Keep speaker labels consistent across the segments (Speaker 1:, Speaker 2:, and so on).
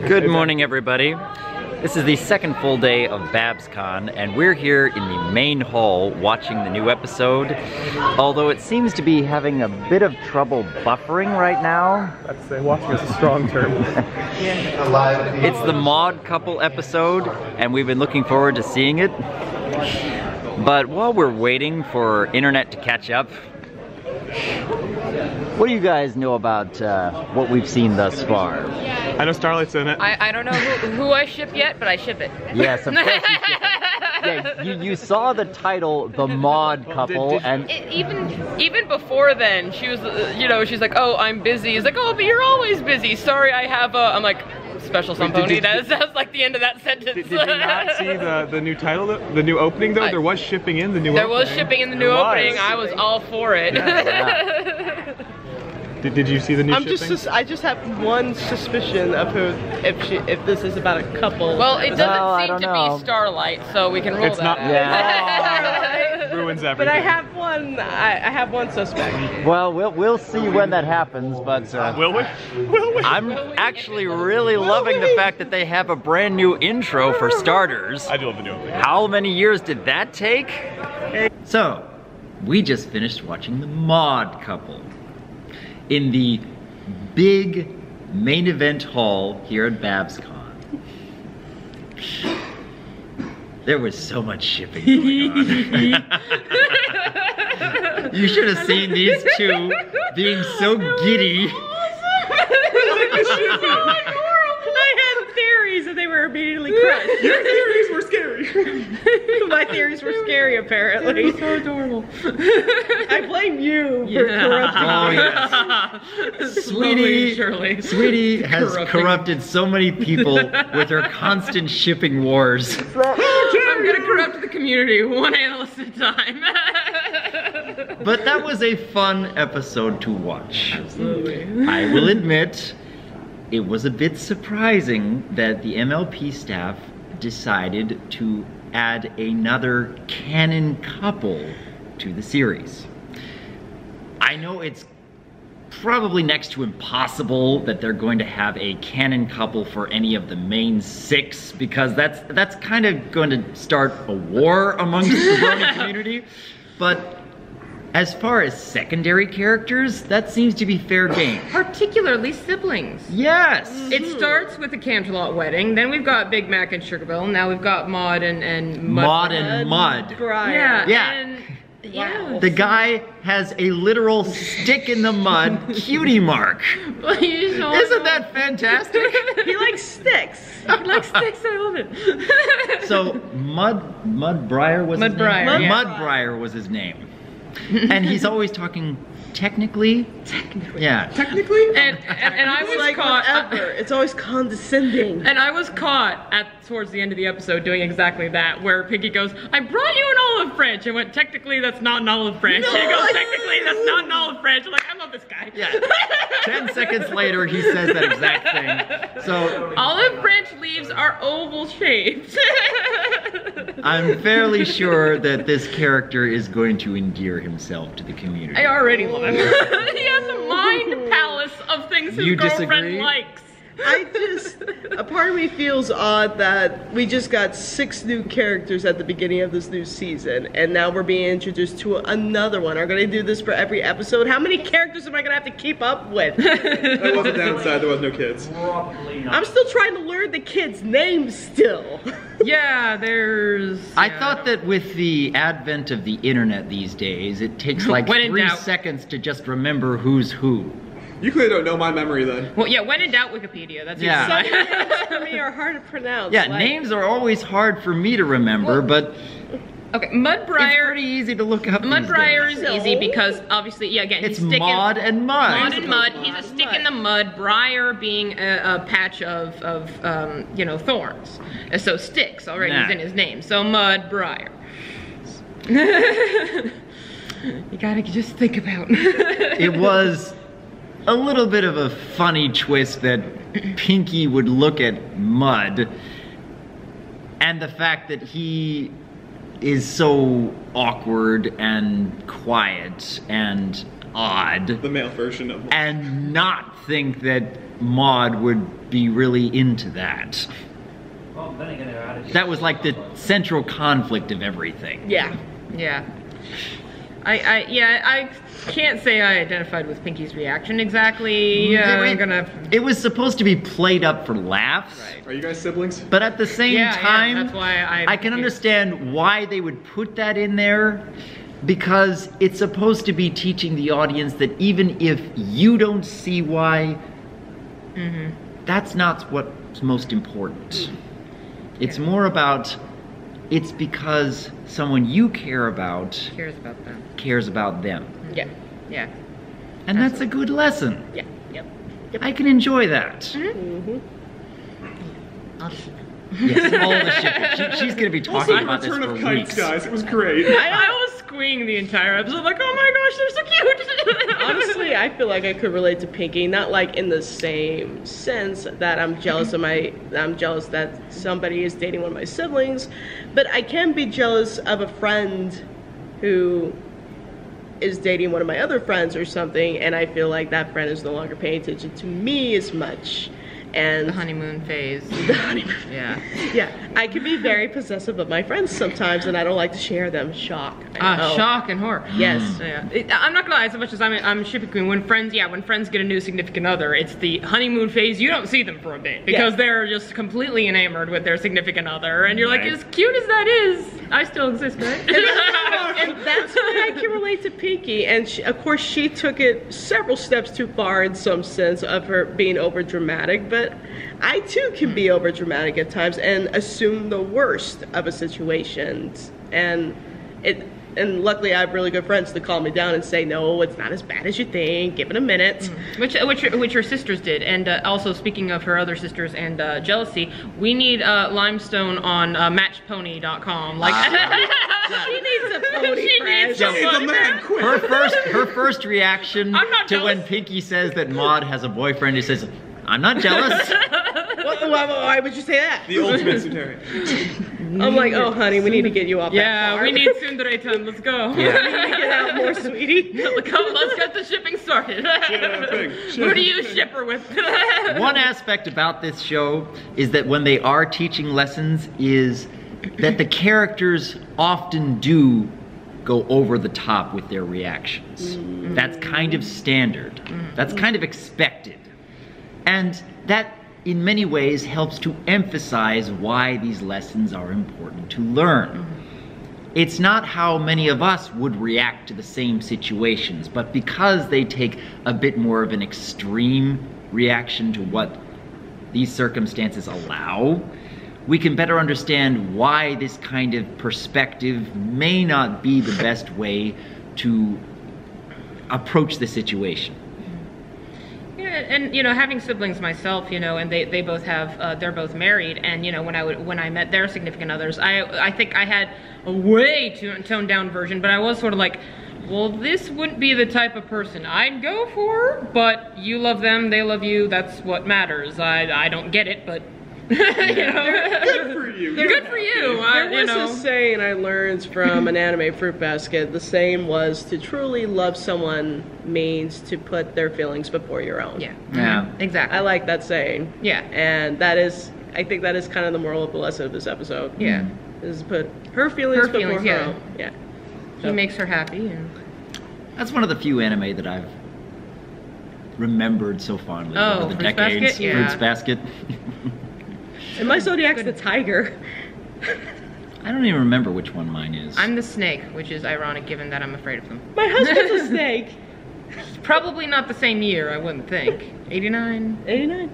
Speaker 1: Good morning, everybody. This is the second full day of BABSCon, and we're here in the main hall watching the new episode, although it seems to be having a bit of trouble buffering right now.
Speaker 2: I'd say watching is a strong term.
Speaker 1: It's the mod couple episode, and we've been looking forward to seeing it. But while we're waiting for internet to catch up, what do you guys know about what we've seen thus far?
Speaker 2: I know Starlight's in it.
Speaker 3: I don't know who I ship yet, but I ship it.
Speaker 1: Yes, of course you ship it. Yeah, you saw the title, The Mod Couple, and
Speaker 3: even before then, she was, she's like, oh, I'm busy. He's like, oh, but you're always busy. Sorry, I have a. I'm like, special Samponi. That's like the end of that sentence.
Speaker 2: Did you not see the new title, the new opening though? There was shipping in the new opening.
Speaker 3: There was shipping in the new opening. I was all for it.
Speaker 1: yeah.
Speaker 2: Did you see the new shipping?
Speaker 4: I just have one suspicion of who, if this is about a couple.
Speaker 3: Well, it doesn't seem to be Starlight, so we can rule that out.
Speaker 1: Yeah.
Speaker 2: Ruins everything.
Speaker 4: But I have one suspect.
Speaker 1: Well, we'll see when that happens, but
Speaker 2: will we? Will we?
Speaker 1: I'm actually really loving the fact that they have a brand new intro for starters.
Speaker 2: I do love the new opening.
Speaker 1: How many years did that take? So, we just finished watching The Mod Couple in the big main event hall here at BABSCon. There was so much shipping going on. You should have seen these two being so giddy.
Speaker 4: I had theories and they were immediately crushed.
Speaker 2: Your theories were scary.
Speaker 4: My theories were scary, apparently.
Speaker 3: It was so adorable.
Speaker 4: I blame you for corrupting
Speaker 1: Oh, yes. Sweetie has corrupted so many people with her constant shipping wars.
Speaker 3: I'm gonna corrupt the community one analyst at a time.
Speaker 1: But that was a fun episode to watch.
Speaker 3: Absolutely.
Speaker 1: I will admit, it was a bit surprising that the MLP staff decided to add another canon couple to the series. I know it's probably next to impossible that they're going to have a canon couple for any of the main 6, because that's kind of going to start a war amongst the Brony community. But as far as secondary characters, that seems to be fair game.
Speaker 3: Particularly siblings.
Speaker 1: Yes!
Speaker 3: It starts with the Canterlot wedding, then we've got Big Mac and Sugarbill, now we've got Maud and
Speaker 1: Maud and Mud.
Speaker 4: Briar.
Speaker 1: Yeah.
Speaker 3: And yeah.
Speaker 1: The guy has a literal stick in the mud cutie mark. Isn't that fantastic?
Speaker 4: He likes sticks.
Speaker 3: He likes sticks, I love it.
Speaker 1: So Mudbriar was his name?
Speaker 3: Mudbriar, yeah.
Speaker 1: Mudbriar was his name. And he's always talking technically. Yeah.
Speaker 2: Technically?
Speaker 3: And I was
Speaker 4: like
Speaker 3: caught.
Speaker 4: whatever. It's always condescending.
Speaker 3: And I was caught towards the end of the episode doing exactly that, where Piggy goes, I brought you an olive branch. I went, technically that's not an olive branch.
Speaker 4: No,
Speaker 3: She goes, technically that's not an olive branch. I'm like, I love this guy.
Speaker 1: Yeah. 10 seconds later, he says that exact thing. So
Speaker 3: olive branch leaves are oval shaped.
Speaker 1: I'm fairly sure that this character is going to endear himself to the community.
Speaker 3: I already love him. He has a mind palace of things his girlfriend
Speaker 1: disagree?
Speaker 3: likes.
Speaker 4: A part of me feels odd that we just got 6 new characters at the beginning of this new season, and now we're being introduced to another one. Are going to do this for every episode? How many characters am I going to have to keep up with?
Speaker 2: That was a downside, there was no kids.
Speaker 4: I'm still trying to learn the kids' names still.
Speaker 3: Yeah, there's...
Speaker 1: I thought that with the advent of the internet these days, it takes like 3 seconds to just remember who's who.
Speaker 2: You clearly don't know my memory then.
Speaker 3: Well, yeah, when in doubt, Wikipedia. That's
Speaker 1: Yeah.
Speaker 4: Some names for me are hard to pronounce.
Speaker 1: Yeah,
Speaker 4: like,
Speaker 1: names are always hard for me to remember, but
Speaker 3: Okay,
Speaker 1: it's
Speaker 3: Mudbriar.
Speaker 1: pretty easy to look up.
Speaker 3: Mudbriar
Speaker 1: these
Speaker 3: is
Speaker 1: days.
Speaker 3: easy because obviously, yeah, again,
Speaker 1: It's
Speaker 3: he's sticking.
Speaker 1: Maud and Mud.
Speaker 3: Maud and Mud. He's a stick in the mud. Briar being a patch of thorns. So sticks already is in his name. So Mud Briar. You gotta just think about.
Speaker 1: It was a little bit of a funny twist that Pinky would look at Mud, and the fact that he is so awkward and quiet and odd.
Speaker 2: The male version of.
Speaker 1: And not think that Maud would be really into that.
Speaker 5: Well, then again, they're out of
Speaker 1: That was like the central conflict of everything.
Speaker 4: Yeah.
Speaker 3: Yeah. I can't say I identified with Pinky's reaction exactly.
Speaker 1: It was supposed to be played up for laughs.
Speaker 3: Right.
Speaker 2: Are you guys siblings?
Speaker 1: But at the same time,
Speaker 3: that's why
Speaker 1: I can understand why they would put that in there, because it's supposed to be teaching the audience that even if you don't see why, that's not what's most important. It's more about, it's because someone you care about
Speaker 3: cares about them.
Speaker 4: Yeah.
Speaker 3: Yeah.
Speaker 1: And that's a good lesson.
Speaker 4: Yeah. Yep.
Speaker 1: I can enjoy that.
Speaker 3: I'll ship it.
Speaker 1: Yes, all the shipping. She's going to be talking
Speaker 2: Also,
Speaker 1: about this
Speaker 2: Return
Speaker 1: for
Speaker 2: of Kites,
Speaker 1: weeks.
Speaker 2: guys. It was great.
Speaker 3: I was squeeing the entire episode like, oh my gosh, they're so cute.
Speaker 4: Honestly, I feel like I could relate to Pinky, not like in the same sense that I'm jealous that somebody is dating one of my siblings, but I can be jealous of a friend who is dating one of my other friends or something, and I feel like that friend is no longer paying attention to me as much. And
Speaker 3: The honeymoon phase.
Speaker 4: the honeymoon.
Speaker 3: Yeah.
Speaker 4: Yeah, I can be very possessive of my friends sometimes, and I don't like to share them. Shock. I know.
Speaker 3: Shock and horror.
Speaker 4: Yes.
Speaker 3: Yeah. I'm not gonna lie, as much as I'm shipping queen, when friends get a new significant other, it's the honeymoon phase. You don't see them for a bit because they're just completely enamored with their significant other, and you're like, as cute as that is, I still exist, right?
Speaker 4: And that's why I can relate to Pinky. And of course, she took it several steps too far in some sense of her being over dramatic, but I too can be over dramatic at times and assume the worst of a situation. And luckily I have really good friends to calm me down and say, no, it's not as bad as you think, give it a minute.
Speaker 3: Which her sisters did. And also, speaking of her other sisters and jealousy, we need Limestone on matchpony.com. Like,
Speaker 4: She needs a pony
Speaker 3: She
Speaker 4: crash.
Speaker 3: needs a
Speaker 2: Hey, the man quit.
Speaker 1: Her first reaction
Speaker 3: I'm not
Speaker 1: to
Speaker 3: jealous.
Speaker 1: when Pinky says that Maud has a boyfriend, he says, I'm not jealous.
Speaker 4: Why would you say that?
Speaker 2: The ultimate Suteri.
Speaker 4: I'm like, oh honey, we need to get you off that
Speaker 3: yeah,
Speaker 4: farm.
Speaker 3: we need Tsundere-tan. Let's go.
Speaker 4: We need to get out more, sweetie.
Speaker 3: Let's get the shipping started. Who do you ship her with?
Speaker 1: One aspect about this show is that when they are teaching lessons is that the characters often do go over the top with their reactions. That's kind of standard. That's kind of expected. And that, in many ways, helps to emphasize why these lessons are important to learn. It's not how many of us would react to the same situations, but because they take a bit more of an extreme reaction to what these circumstances allow, we can better understand why this kind of perspective may not be the best way to approach the situation.
Speaker 3: Yeah, and having siblings myself, and they both have, they're both married, and when I met their significant others, I think I had a way too toned down version, but I was sort of like, well, this wouldn't be the type of person I'd go for, but you love them, they love you, that's what matters. I don't get it, but
Speaker 2: Good for you.
Speaker 3: good for you.
Speaker 4: There was a saying I learned from an anime fruit basket. The saying was, to truly love someone means to put their feelings before your own.
Speaker 1: Yeah.
Speaker 3: Exactly.
Speaker 4: I like that saying.
Speaker 3: Yeah.
Speaker 4: And I think that is kind of the moral of the lesson of this episode.
Speaker 3: Yeah.
Speaker 4: Is put her feelings before her own. Yeah.
Speaker 3: He makes her happy. And
Speaker 1: That's one of the few anime that I've remembered so fondly
Speaker 3: Oh,
Speaker 1: over the
Speaker 3: Fruits
Speaker 1: decades.
Speaker 3: Basket? Yeah.
Speaker 1: Fruits Basket.
Speaker 4: And my zodiac's the tiger.
Speaker 1: I don't even remember which one mine is.
Speaker 3: I'm the snake, which is ironic given that I'm afraid of them.
Speaker 4: My husband's a snake.
Speaker 3: Probably not the same year, I wouldn't think. 89?
Speaker 4: 89.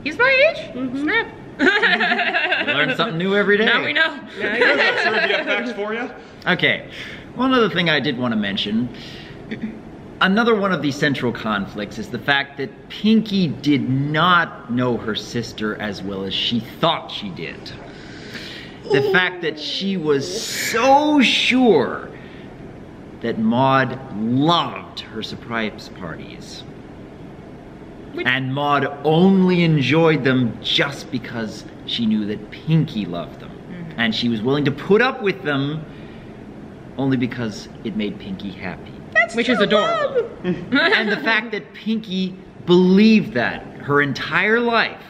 Speaker 3: He's my age? Snap.
Speaker 1: You learn something new every day.
Speaker 3: Now we know.
Speaker 2: Trivia facts for you.
Speaker 1: Okay, one other thing I did want to mention. Another one of these central conflicts is the fact that Pinky did not know her sister as well as she thought she did. The fact that she was so sure that Maud loved her surprise parties. And Maud only enjoyed them just because she knew that Pinky loved them. And she was willing to put up with them only because it made Pinky happy.
Speaker 3: Which is adorable.
Speaker 1: And the fact that Pinky believed that her entire life,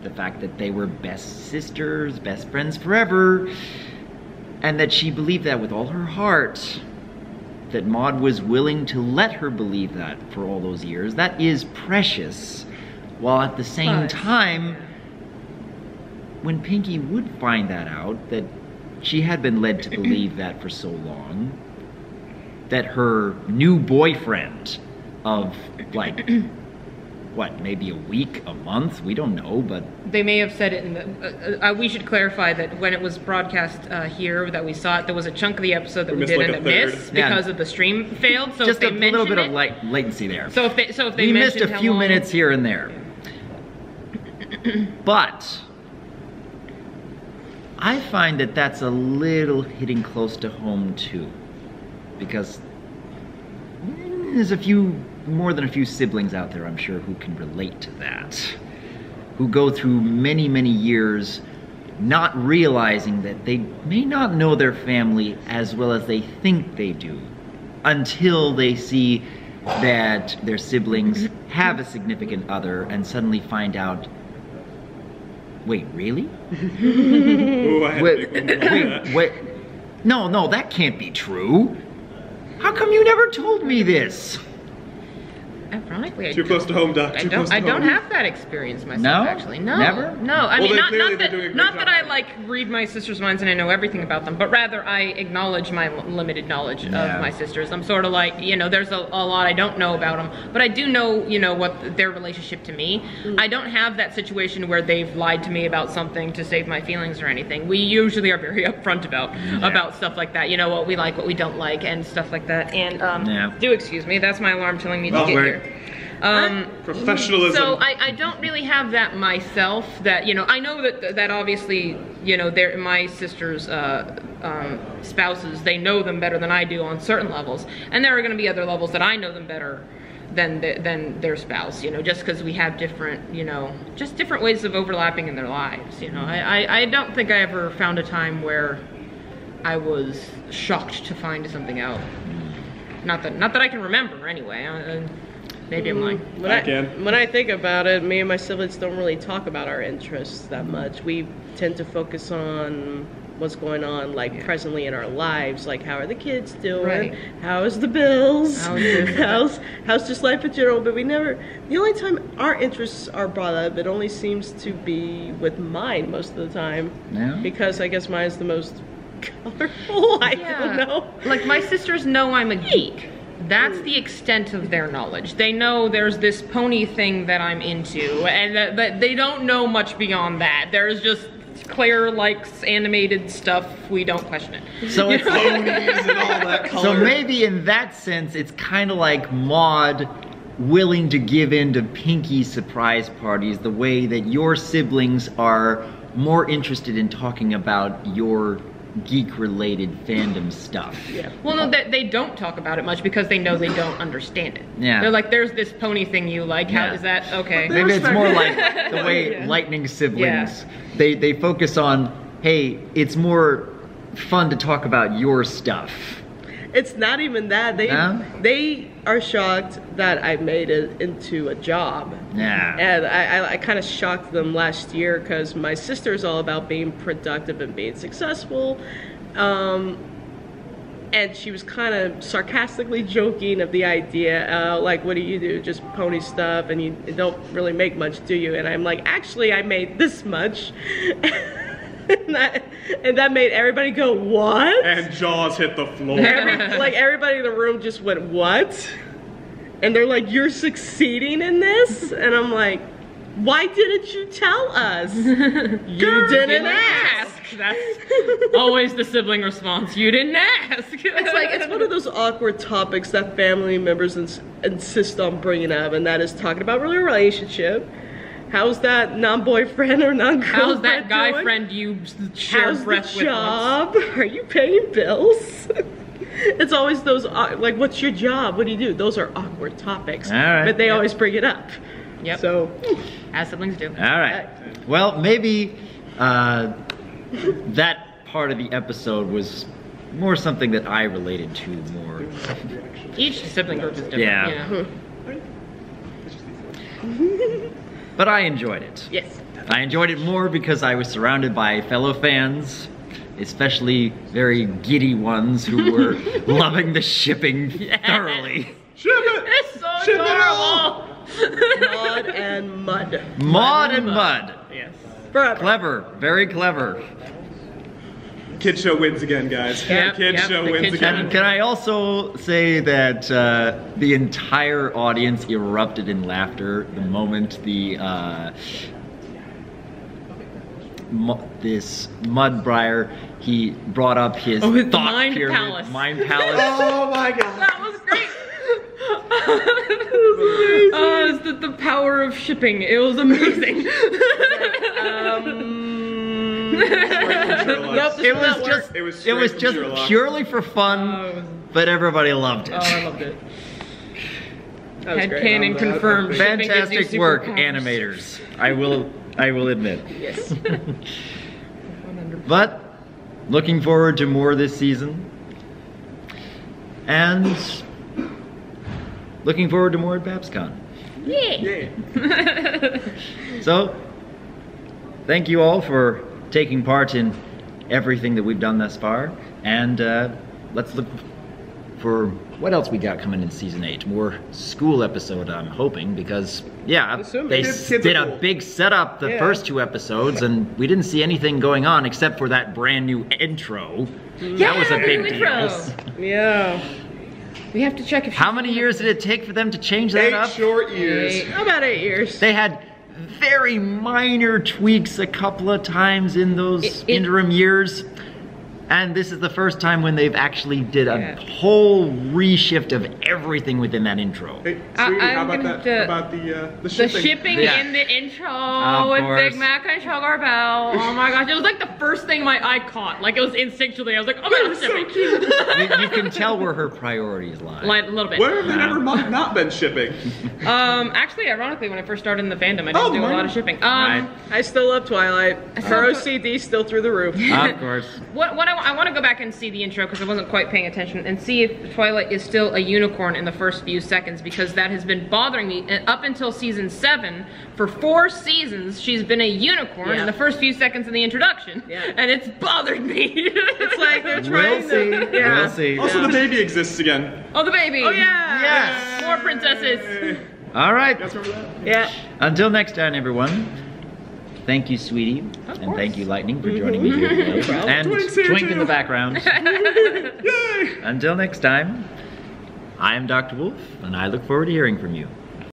Speaker 1: the fact that they were best sisters, best friends forever, and that she believed that with all her heart, that Maud was willing to let her believe that for all those years, that is precious. While at the same time, when Pinky would find that out, that she had been led to believe that for so long, that her new boyfriend of, like, what, maybe a week, a month? We don't know, but...
Speaker 3: They may have said it in the... we should clarify that when it was broadcast here, that we saw it, there was a chunk of the episode that we didn't
Speaker 2: like
Speaker 3: miss because of the stream failed. So
Speaker 1: just
Speaker 3: if
Speaker 1: a
Speaker 3: they
Speaker 1: little bit
Speaker 3: it,
Speaker 1: of latency there.
Speaker 3: So if they
Speaker 1: we missed
Speaker 3: mentioned
Speaker 1: a few
Speaker 3: how long,
Speaker 1: minutes here and there. But I find that that's a little hitting close to home too, because there's more than a few siblings out there, I'm sure, who can relate to that, who go through many, many years not realizing that they may not know their family as well as they think they do, until they see that their siblings have a significant other and suddenly find out, wait, really?
Speaker 2: Ooh, I had to think about that.
Speaker 1: Wait. No, that can't be true. How come you never told me this?
Speaker 3: Ironically,
Speaker 2: Too close to home, Doc.
Speaker 3: I don't have that experience myself.
Speaker 1: No?
Speaker 3: Actually, no,
Speaker 1: Never?
Speaker 3: no. I
Speaker 2: Well,
Speaker 3: mean,
Speaker 2: then clearly they're doing a great
Speaker 3: not
Speaker 2: job.
Speaker 3: that I like read my sisters' minds and I know everything about them, but rather I acknowledge my limited knowledge
Speaker 1: Yeah.
Speaker 3: of my sisters. I'm sort of like, there's a lot I don't know about them, but I do know, what their relationship to me. I don't have that situation where they've lied to me about something to save my feelings or anything. We usually are very upfront about stuff like that. What we like, what we don't like, and stuff like that. And do excuse me, that's my alarm telling me to
Speaker 1: Don't
Speaker 3: get
Speaker 1: worry.
Speaker 3: here.
Speaker 2: Professionalism.
Speaker 3: So I don't really have that myself. That I know that obviously they're my sister's spouses. They know them better than I do on certain levels, and there are going to be other levels that I know them better than their spouse. Just because we have different just different ways of overlapping in their lives. I don't think I ever found a time where I was shocked to find something out. Not that I can remember anyway. Maybe I'm lying.
Speaker 4: When I think about it, me and my siblings don't really talk about our interests that much. We tend to focus on what's going on, presently in our lives, like how are the kids doing,
Speaker 3: Right.
Speaker 4: how's the bills,
Speaker 3: How's
Speaker 4: how's just life in general. But the only time our interests are brought up, it only seems to be with mine most of the time.
Speaker 1: Yeah.
Speaker 4: Because I guess mine is the most colorful. I don't know.
Speaker 3: Like my sisters know I'm a geek. That's the extent of their knowledge. They know there's this pony thing that I'm into, and but they don't know much beyond that. There's just Claire likes animated stuff. We don't question it.
Speaker 1: So it's
Speaker 2: Ponies and all that color.
Speaker 1: So maybe in that sense, it's kind of like Maud willing to give in to Pinky's surprise parties the way that your siblings are more interested in talking about your geek-related fandom stuff.
Speaker 4: Yeah.
Speaker 3: Well, no, they don't talk about it much because they know they don't understand it.
Speaker 1: Yeah.
Speaker 3: They're like, there's this pony thing you like. How
Speaker 1: Yeah.
Speaker 3: is that? Okay.
Speaker 1: Maybe it's more like the way Lightning siblings, they focus on, hey, it's more fun to talk about your stuff.
Speaker 4: It's not even that. They are shocked that I made it into a job.
Speaker 1: Yeah.
Speaker 4: And I kind of shocked them last year because my sister's all about being productive and being successful. And she was kind of sarcastically joking of the idea, like, what do you do? Just pony stuff and you don't really make much, do you? And I'm like, actually, I made this much. And that made everybody go, what?
Speaker 2: And jaws hit the floor.
Speaker 4: Everybody in the room just went, what? And they're like, you're succeeding in this? And I'm like, why didn't you tell us? You didn't ask.
Speaker 3: That's always the sibling response. You didn't ask.
Speaker 4: It's one of those awkward topics that family members insist on bringing up, and that is talking about your relationship. How's that non-boyfriend or non-girlfriend
Speaker 3: How's that guy
Speaker 4: doing?
Speaker 3: friend you share
Speaker 4: How's
Speaker 3: breath
Speaker 4: the
Speaker 3: with?
Speaker 4: job? Are you paying bills? It's always those, like, what's your job? What do you do? Those are awkward topics.
Speaker 1: All right.
Speaker 4: But they always bring it up.
Speaker 3: Yep.
Speaker 4: So,
Speaker 3: As siblings do.
Speaker 1: All right. Well, maybe that part of the episode was more something that I related to more.
Speaker 3: Each sibling group is different.
Speaker 1: Yeah.
Speaker 3: You know?
Speaker 1: But I enjoyed it.
Speaker 4: Yes.
Speaker 1: I enjoyed it more because I was surrounded by fellow fans, especially very giddy ones who were loving the shipping thoroughly.
Speaker 2: Ship it!
Speaker 3: It's so
Speaker 2: Ship it
Speaker 3: adorable.
Speaker 4: Maud and Mud.
Speaker 1: Maud and Mud.
Speaker 3: Yes.
Speaker 4: Forever.
Speaker 1: Clever, very clever.
Speaker 2: Kid show wins again, guys.
Speaker 3: Yep,
Speaker 2: Kid
Speaker 3: yep,
Speaker 2: show
Speaker 3: the
Speaker 2: wins
Speaker 3: kid show.
Speaker 2: again.
Speaker 1: And can I also say that the entire audience erupted in laughter the moment the this Mudbriar, he brought up his
Speaker 3: his
Speaker 1: thought
Speaker 3: mind
Speaker 1: pyramid,
Speaker 3: palace.
Speaker 1: mind palace.
Speaker 2: Oh my god.
Speaker 3: That was great. It's the power of shipping. It was amazing.
Speaker 4: Nope,
Speaker 1: It was
Speaker 4: not
Speaker 1: just,
Speaker 2: It was
Speaker 1: it was
Speaker 2: straight from
Speaker 1: just
Speaker 2: Sherlock.
Speaker 1: purely for fun, but everybody loved it.
Speaker 3: Oh, I loved it.
Speaker 4: That was great.
Speaker 3: Headcanon confirmed. Shipping gives you
Speaker 1: Fantastic work,
Speaker 3: superpowers.
Speaker 1: animators. I will admit.
Speaker 4: Yes.
Speaker 1: But looking forward to more this season, and looking forward to more at BABSCon.
Speaker 3: Yeah.
Speaker 1: So, thank you all for taking part in everything that we've done thus far, and let's look for what else we got coming in season 8. More school episode, I'm hoping, because yeah,
Speaker 4: Assuming.
Speaker 1: they
Speaker 2: Kids
Speaker 1: did
Speaker 2: are
Speaker 1: a
Speaker 2: cool.
Speaker 1: big setup the
Speaker 4: Yeah.
Speaker 1: first 2 episodes, and we didn't see anything going on except for that brand new intro. That was a big
Speaker 3: new
Speaker 1: deal.
Speaker 3: intro.
Speaker 4: Yeah.
Speaker 3: We have to check if
Speaker 1: How many years did it take for them to change that
Speaker 2: 8
Speaker 1: up?
Speaker 2: short years.
Speaker 4: About 8 years.
Speaker 1: They had very minor tweaks a couple of times in those interim years. And this is the first time when they've actually did a
Speaker 3: Yeah.
Speaker 1: whole reshift of everything within that intro.
Speaker 2: Hey, sweetie,
Speaker 3: I'm
Speaker 2: how about
Speaker 3: gonna
Speaker 2: that?
Speaker 3: have to-
Speaker 2: About the
Speaker 3: The
Speaker 2: shipping?
Speaker 3: shipping
Speaker 1: Yeah.
Speaker 3: in the intro
Speaker 1: Of
Speaker 3: with
Speaker 1: course.
Speaker 3: Big Mac and Sugar Bell. Oh my gosh, it was like the first thing my eye caught. Like it was instinctually, I was like, oh my god, shipping.
Speaker 1: You can tell where her priorities lie.
Speaker 3: Like a little bit.
Speaker 2: Where have they never not been shipping?
Speaker 3: Actually, ironically, when I first started in the fandom, I didn't
Speaker 2: Oh,
Speaker 3: do a
Speaker 2: mine.
Speaker 3: lot of shipping.
Speaker 1: Right.
Speaker 4: I still love Twilight.
Speaker 3: still
Speaker 4: Her
Speaker 3: love-
Speaker 4: OCD still through the roof.
Speaker 1: Of course.
Speaker 3: What I want to go back and see the intro because I wasn't quite paying attention and see if Twilight is still a unicorn in the first few seconds because that has been bothering me and up until season 7. For 4 seasons, she's been a unicorn
Speaker 4: Yeah.
Speaker 3: in the first few seconds of the introduction,
Speaker 4: Yeah.
Speaker 3: and it's bothered me.
Speaker 4: It's like they're
Speaker 1: We'll
Speaker 4: trying
Speaker 1: see.
Speaker 4: to. Yeah.
Speaker 1: We'll see.
Speaker 2: Also, the baby exists again.
Speaker 3: Oh, the baby!
Speaker 4: Oh yeah.
Speaker 1: Yes.
Speaker 3: More princesses.
Speaker 1: All right.
Speaker 2: You guys remember that?
Speaker 4: Yeah.
Speaker 1: Until next time, everyone. Thank you, sweetie. And
Speaker 3: course.
Speaker 1: thank you, Lightning, for joining me here today. And
Speaker 2: Twink's here
Speaker 1: Twink in
Speaker 2: too.
Speaker 1: the background.
Speaker 2: Yay!
Speaker 1: Until next time, I am Dr. Wolf, and I look forward to hearing from you.